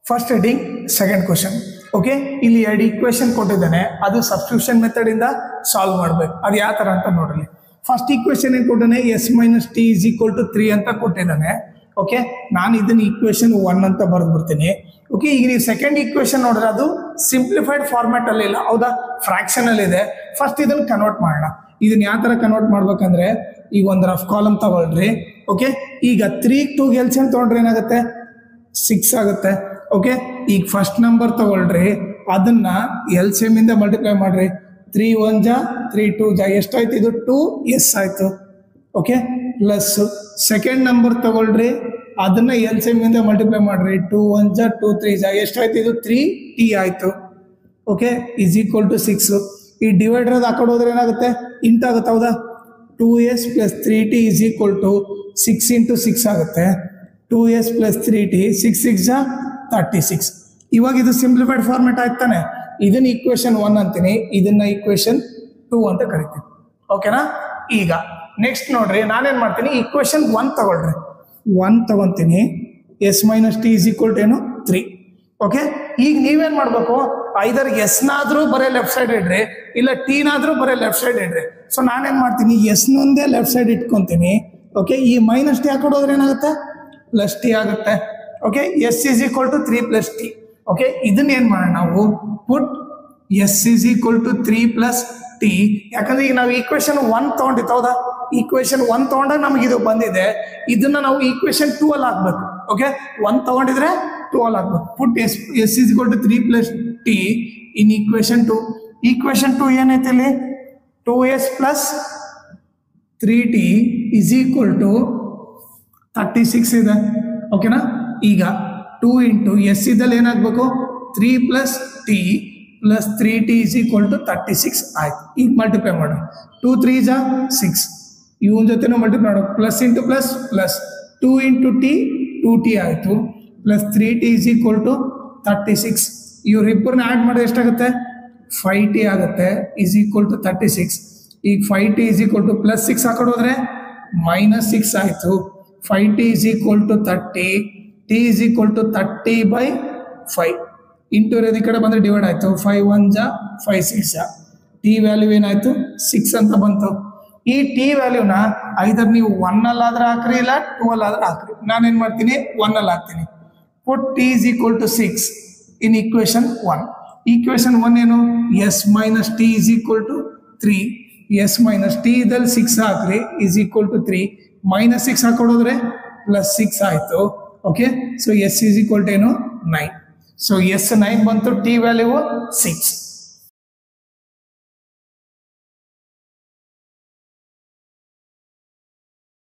First heading second question. Okay, ಇಲ್ಲಿ ಎರಡು equation ಕೊಟ್ಟಿದ್ದಾನೆ, ಅದು ಸಬ್ಸ್ಟಿಟ್ಯೂಷನ್ ಮೆಥಡ್ ಇಂದ ಸಾಲ್ವ್ ಮಾಡ್ಬೇಕು. ಅದು ಯಾವ ತರ ಅಂತ ನೋಡ್ರಿ. ಫಸ್ಟ್ ಈಕ್ವೇಶನ್ ಏನ್ ಕೊಟ್ಟಾನೆ, s minus t is equal to 3 ಅಂತ ಕೊಟ್ಟಿದ್ದಾನೆ. ಓಕೆ, ನಾನು ಇದನ್ನ ಈಕ್ವೇಶನ್ 1 ಅಂತ ಬರೆದು ಬಿಡ್ತೀನಿ. ಓಕೆ, ಈಗ ನೀವು ಸೆಕೆಂಡ್ ಈಕ್ವೇಶನ್ ನೋಡಿದ್ರೆ ಅದು ಸಿಂಪ್ಲಿಫೈಡ್ ಫಾರ್ಮ್ಯಾಟ್ ಅಲ್ಲಿ ಇಲ್ಲ, ಹೌದಾ, ಫ್ರಾಕ್ಷನ್ ಅಲ್ಲಿ ಇದೆ. ಫಸ್ಟ್ ಇದನ್ನ ಕನ್ವರ್ಟ್ ಮಾಡೋಣ. ಇದನ್ನ ಯಾವ ತರ ಕನ್ವರ್ಟ್ ಮಾಡ್ಬೇಕಂದ್ರೆ, ಈಗ ಒಂದು ರಫ್ ಕಾಲಮ್ ತಗೊಳ್ರಿ. ಓಕೆ, ಈಗ 3 2 ಎಲ್ಸಿಎಂ ತಗೊಂಡ್ರೆ ಏನಾಗುತ್ತೆ, 6 ಆಗುತ್ತೆ. ಓಕೆ, ಈಗ ಫಸ್ಟ್ ನಂಬರ್ ತಗೊಳ್ರಿ, ಅದನ್ನ ಎಲ್ಸಿಎಂ ಇಂದ ಮಲ್ಟಿಪ್ಲೈ ಮಾಡ್ರಿ. 3 1 ಜಾ 3 2 ಜಾ ಎಷ್ಟಾಯ್ತು, ಇದು 2s ಆಯ್ತು. ಓಕೆ, ಪ್ಲಸ್ ಸೆಕೆಂಡ್ ನಂಬರ್ ತಗೊಳ್ರಿ, ಅದನ್ನ ಎಲ್ಸಿಎಂ ಇಂದ ಮಲ್ಟಿಪ್ಲೈ ಮಾಡ್ರಿ. 2 1 ಜಾ 2 3 ಜಾ ಎಷ್ಟಾಯ್ತು, ಇದು 3t ಆಯ್ತು. Okay, is equal to 6. ಈ ಡಿವೈಡರ್ ಆ ಕಡೆ ಹೋದ್ರೆ ಏನಾಗುತ್ತೆ, ಇಂಟ್ ಆಗುತ್ತೆ, ಹೌದಾ. 2s plus 3t is equal to 6 into 6 ಆಗುತ್ತೆ. 2s ಪ್ಲಸ್ 3t 6 6 ಜಾ 36. ಇವಾಗ ಇದು ಸಿಂಪ್ಲಿಫೈಡ್ ಫಾರ್ಮೆಟ್ ಆಯ್ತಾನೆ. ಇದನ್ನ ಈಕ್ವೇಶನ್ 1 ಅಂತೀನಿ, ಇದನ್ನ ಈಕ್ವೇಶನ್ 2 ಅಂತ ಕರಿತೀನಿ. ಓಕೆನಾ. ಈಗ ನೆಕ್ಸ್ಟ್ ನೋಡ್ರಿ, ನಾನೇನ್ ಮಾಡ್ತೀನಿ, ಈಕ್ವೇಶನ್ 1 ತಗೊಳ್ರಿ. 1 ತಗೊಂತೀನಿ, s minus t is equal to ಏನು 3. ಓಕೆ, ಈಗ ನೀವೇನ್ ಮಾಡ್ಬೇಕು, ಐದರ್ ಎಸ್ ನಾದ್ರೂ ಬರೀ ಲೆಫ್ಟ್ ಸೈಡ್ ಇಡ್ರಿ, ಇಲ್ಲ ಟಿ ನಾದ್ರೂ ಬರೀ ಲೆಫ್ಟ್ ಸೈಡ್ ಇಡ್ರಿ. ಸೊ ನಾನೇನ್ ಮಾಡ್ತೀನಿ, ಎಸ್ ನೊಂದೇ ಲೆಫ್ಟ್ ಸೈಡ್ ಇಟ್ಕೊಂತೀನಿ. ಓಕೆ, ಈ ಮೈನಸ್ ಟಿ ಹಾಕೋದ್ರೆ ಏನಾಗುತ್ತೆ, ಪ್ಲಸ್ ಟಿ ಆಗುತ್ತೆ. Okay, s is equal to 3 plus t. Okay, ಇದನ್ನ ಏನ್ ಮಾಡೋಣ ನಾವು, put s is equal to 3 plus t. ಯಾಕಂದ್ರೆ ಈಗ ನಾವು ಈಕ್ವೇಶನ್ 1 ತಗೊಂಡಿತ್ತು, ಹೌದಾ. ಈಕ್ವೇಶನ್ 1 ತಗೊಂಡಾಗ ನಮಗೆ ಇದು ಬಂದಿದೆ, ಇದನ್ನ ನಾವು ಈಕ್ವೇಶನ್ 2 ಅಲ್ಲಿ ಹಾಕ್ಬೇಕು. ಓಕೆ, 1 ತಗೊಂಡಿದ್ರೆ 2 ಅಲ್ಲಿ ಹಾಕ್ಬೇಕು. Put s is equal to 3 plus t in equation 2. Equation 2 ಏನೈತೆ ಇಲ್ಲಿ, 2s plus 3t is equal to 36 ಇದೆ. ಓಕೆನಾ. ಈಗ 2 ಇಂಟು ಎಸ್ ಇದ್ದಲ್ಲಿ ಏನಾಗಬೇಕು, 3 plus t plus 3t is equal to 36 ಆಯ್ತು. ಈಗ ಮಲ್ಟಿಪ್ಲೈ ಮಾಡೋಣ. 2 3 ಜಾ 6, ಇವನ್ ಜೊತೆನೂ ಮಲ್ಟಿಪ್ಲೈ ಮಾಡೋದು, plus into plus plus 2 into t 2t ಆಯಿತು, plus 3t is equal to 36. ಇವ್ರಿಬ್ಬರನ್ನ ಆ್ಯಡ್ ಮಾಡಿದ್ರೆ ಎಷ್ಟಾಗುತ್ತೆ, 5t ಆಗುತ್ತೆ, ಇಸ್ ಈಕ್ವಲ್ ಟು 36. ಈಗ 5t is equal to plus 6 ಹಾಕೊಂಡು ಹೋದ್ರೆ ಮೈನಸ್ 6 ಆಯಿತು. 5t is equal to 30, t is equal to 30/5. Into ಇರೋದು ಈ ಕಡೆ ಬಂದರೆ ಡಿವೈಡ್ ಆಯಿತು. 5 1 ಜಾ 5 6 ಜಾ ಟಿ ವ್ಯಾಲ್ಯೂ ಏನಾಯಿತು, 6 ಅಂತ ಬಂತು. ಈ ಟಿ ವ್ಯಾಲ್ಯೂನ ಐದರ್ ನೀವು 1 ಅಲ್ಲಾದ್ರೆ ಹಾಕ್ರಿ, ಇಲ್ಲ 2 ಅಲ್ಲಾದ್ರೆ ಹಾಕ್ರಿ. ನಾನೇನು ಮಾಡ್ತೀನಿ, 1 ಅಲ್ಲಿ ಹಾಕ್ತೀನಿ. Put t is equal to 6 in equation 1. Equation 1 ಏನು, s minus t is equal to 3. S minus t ಇದಲ್ಲಿ 6 ಹಾಕ್ರಿ, ಇಸ್ ಈಕ್ವಲ್ ಟು 3. ಮೈನಸ್ 6 ಹಾಕೊಡೋದ್ರೆ ಪ್ಲಸ್ 6 ಆಯಿತು. Okay, so s is equal to ಏನು 9. ಸೊ ಎಸ್ 9 ಬಂತು, ಟಿ ವ್ಯಾಲ್ಯೂ 6.